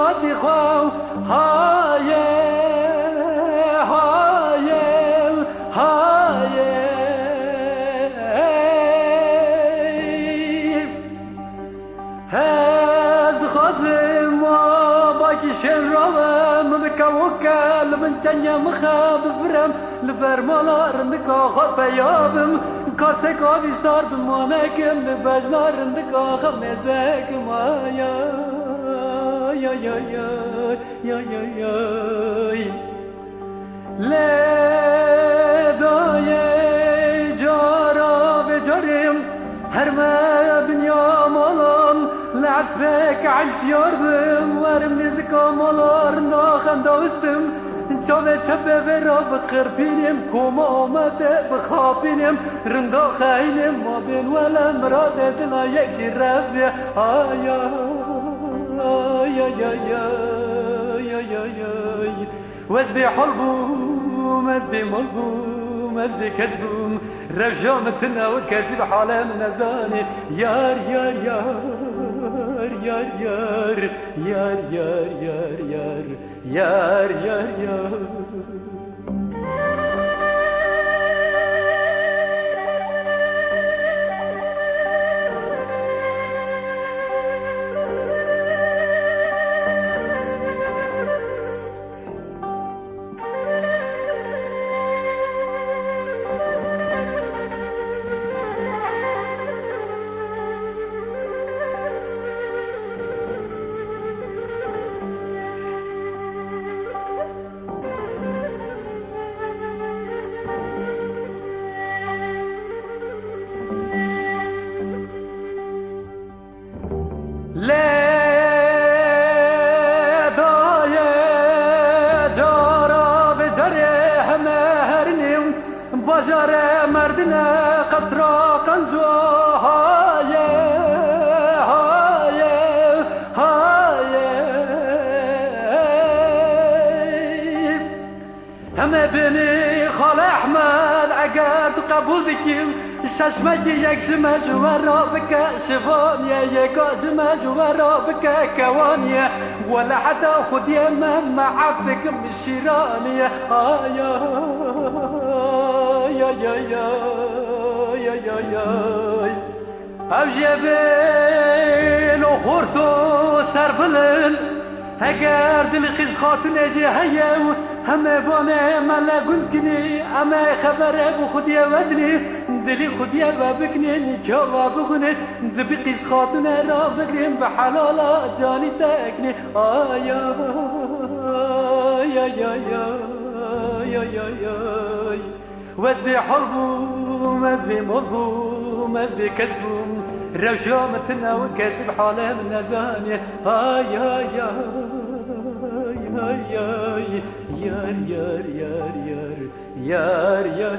هادي خو هاي هاي هاي هاز خازم ما باقي شرام مكوكل من جنيا مخاب فرم لبرمالار نكاخ بيابم كاسك آبی سار بمانکم لبجنار نکاخ مزک مایا یا یا یا یا یا یا لدای جارا بجارم هر ما دنیا مالان لعسبك عالسيار بم ورم نزكا مالار ناخن داوستم جامه چپه ورا بقربینم کوما آمده بخابینم رندا خینم ما بین ولا مراد جنا یک شی رفته آیا آیا یا یا یا یا یا وز بی حلبوم از بی ملبوم از بی کذبوم رفجامتنا والكذب حالم نزاني يار يار يار يار يار يار يار يار يار يار يار يار لدای جارا به جره همه هرنیم باجاره مردنه قصرا قنزو های های های همه بینی خال احمد اگر تو قبول دکیم ششمه یک جمع جوارا بك شفانية يكا جمع جوارا بك كوانية ولا حتى خد يمن مع عفتك من الشيرانية يا يا يا يا يا يا يا او جبل وخورتو سربلن اگر دل خیز خاتون اجی هیو همه بانه ملا گنکنی اما خبره بو خودی ودنی دلی خودی و بکنی نکا و بخونه دبی قیز خاتون را بگریم به حلالا جانی تکنی آیا یا یا یا یا یا یا وز بی حربوم وز بی ملبوم وز بی کذبوم رجامتنا وكسب حاله من نزاني هاي هاي هاي هاي يار يار يار يار يار يار يار